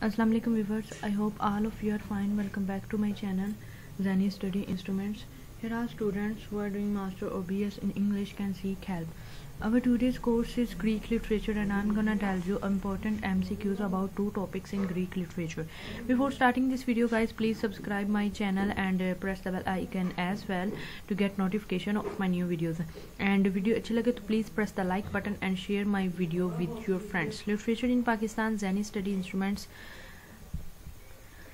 Assalamu alaikum viewers, I hope all of you are fine. Welcome back to my channel Zani Study Instruments. Here are students who are doing master or BS in English can seek help. Our today's course is Greek literature and I'm gonna tell you important MCQs about two topics in Greek literature. Before starting this video guys, please subscribe my channel and press the bell icon as well to get notification of my new videos. And video अच्छी लगे तो please press the like button and share my video with your friends. Literature in Pakistan, Zani Study Instruments.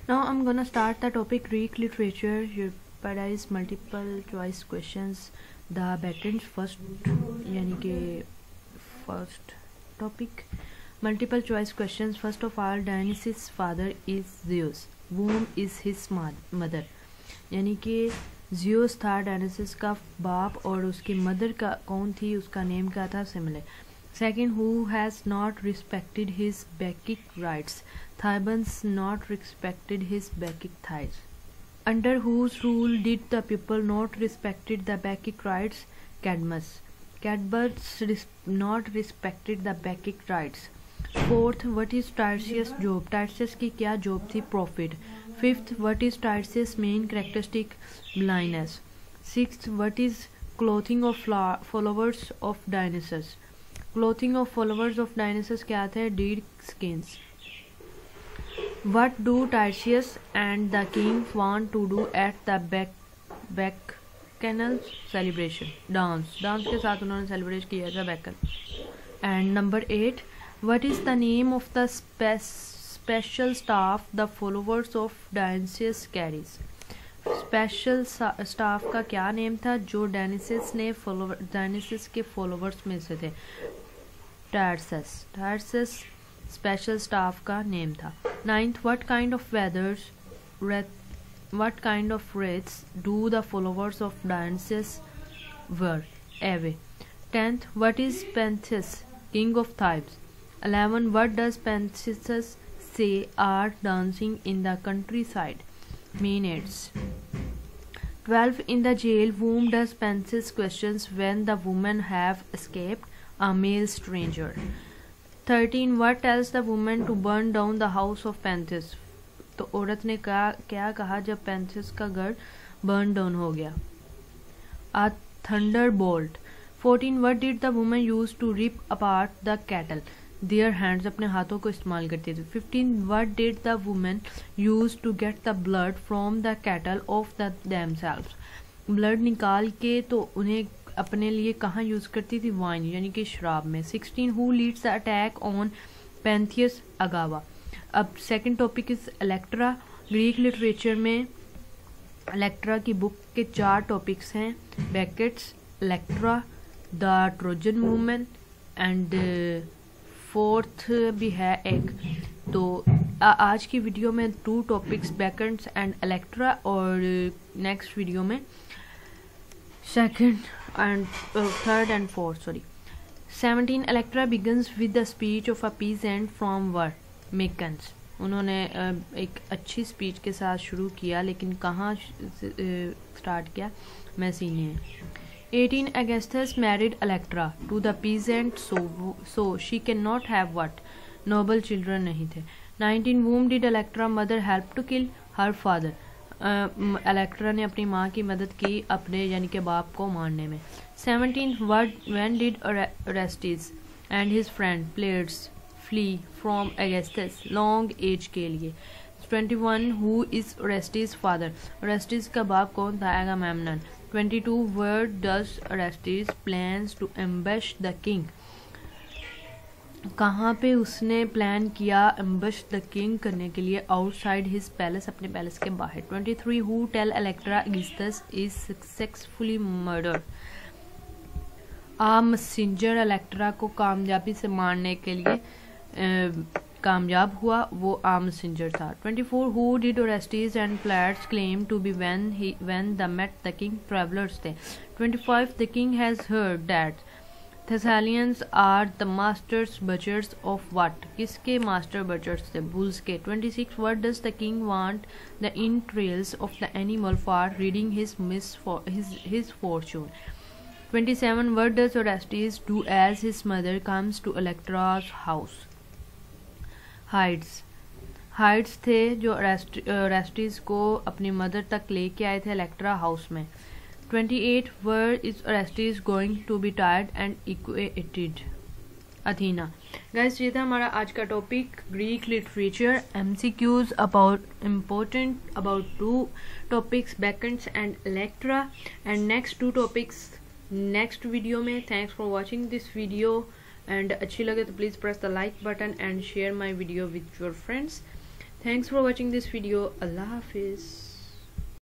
Now I'm gonna start the topic Greek literature. Your paradise multiple choice questions. The patterns first यानी कि first topic multiple choice questions. First of all, Dionysus' father is Zeus. Whom is his mother? यानी कि Zeus था Dionysus का बाप और उसकी mother का कौन थी, उसका नेम क्या था? Semele. Second, who has not respected his Bacchic rights? Thebans not respected his Bacchic thighs. Under whose rule did the people not respected the Bacchic rights? Cadmus. Cadmus not respected the Bacchic rights. Fourth, what is Tiresias' job? Tiresias की क्या job थी? Prophet. Fifth, what is Tiresias' main characteristic? Blindness. Sixth, what is clothing of followers of Dionysus? Clothing of followers of Dionysus क्या थे? Deer skins. What do Tiresias and the king want to do at the Bacchanal celebration? Dance. Dance के साथ उन्होंने celebrate किया था Bacchus. And number 8, what is the name of the special staff the followers of Dionysus carries? Special staff का क्या name था जो Dionysus के followers में से थे? Tiresias. Tiresias स्पेशल स्टाफ का नेम था. 9th, what kind of wreaths do the followers of Dionysus wear? Ave. 10th, what is Pentheus, king of Thebes? 11, what does Pentheus say are dancing in the countryside? Maenads. 12, in the jail, whom does Pentheus questions when the women have escaped? A male stranger. 13, what tells the woman to burn down the house of Pentheus? तो औरत ने क्या कहा जब पेंथियस का घर burn down हो गया? A thunderbolt. 14, what did the woman use to rip apart the cattle? Their hands. अपने हाथों को इस्तेमाल करती थी. 15, what did the woman use to get the blood from the cattle of themselves? Blood निकाल के तो उन्हें अपने लिए कहाँ यूज करती थी? वाइन यानी कि शराब में. 16, who leads the attack on Pentheus? Agava. अब second topic is Electra. Greek literature में इलेक्ट्रा की बुक के 4 टॉपिक्स हैं. Beckett's, Electra, the Trojan woman and fourth भी है एक. तो आज की वीडियो में 2 टॉपिक्स बैकेट्स एंड इलेक्ट्रा और नेक्स्ट वीडियो में second and third and fourth. 17, Electra begins with the speech of a peasant from what? Mykonos. उन्होंने एक अच्छी स्पीच के साथ शुरू किया, लेकिन कहाँ स्टार्ट किया? मैसीनिया. 18, Augustus married Electra to the peasant so she cannot have what? Noble children नहीं थे. 19, whom did Electra mother help to kill? Her father. Electra ने अपनी माँ की मदद की अपने यानी कि बाप को मारने में. 17, when did Orestes and his friend Pleiades flee from Augustus? long age के लिए. 21, who is Orestes' father? Orestes का बाप कौन था? Agamemnon. 22, where does Orestes plans to ambush the king? कहाँ पे उसने प्लान किया एम्बश द किंग करने के लिए? आउटसाइड हिज पैलेस, अपने पैलेस के बाहर. 23, who tell Electra Augustus is successfully murder? A messenger Electra को कामयाबी से मारने के लिए कामयाब हुआ, वो आ मैसेंजर था. 24, who did Orestes and players claim to be when the met the king? Travellers थे. 25, the king has heard that Thessalians are the masters butchers of what? किसके master butchers थे? bulls के. 26, what does the king want the entrails of the animal for reading his fortune? 27, what does Orestes do as his mother comes to Electra's house? Hides. Heights थे जो ओरेस्टिस को अपनी mother तक लेके आए थे इलेक्ट्रा हाउस में। 28 where is Orestes going to be tried and acquitted? Athena. Guys ये था हमारा आज का topic Greek literature, MCQs about important about 2 topics Bacchantes and Electra, and next 2 topics next video में। Thanks for watching this video, and अच्छी लगे तो please press the like button and share my video with your friends. Thanks for watching this video. अल्लाह हाफिज।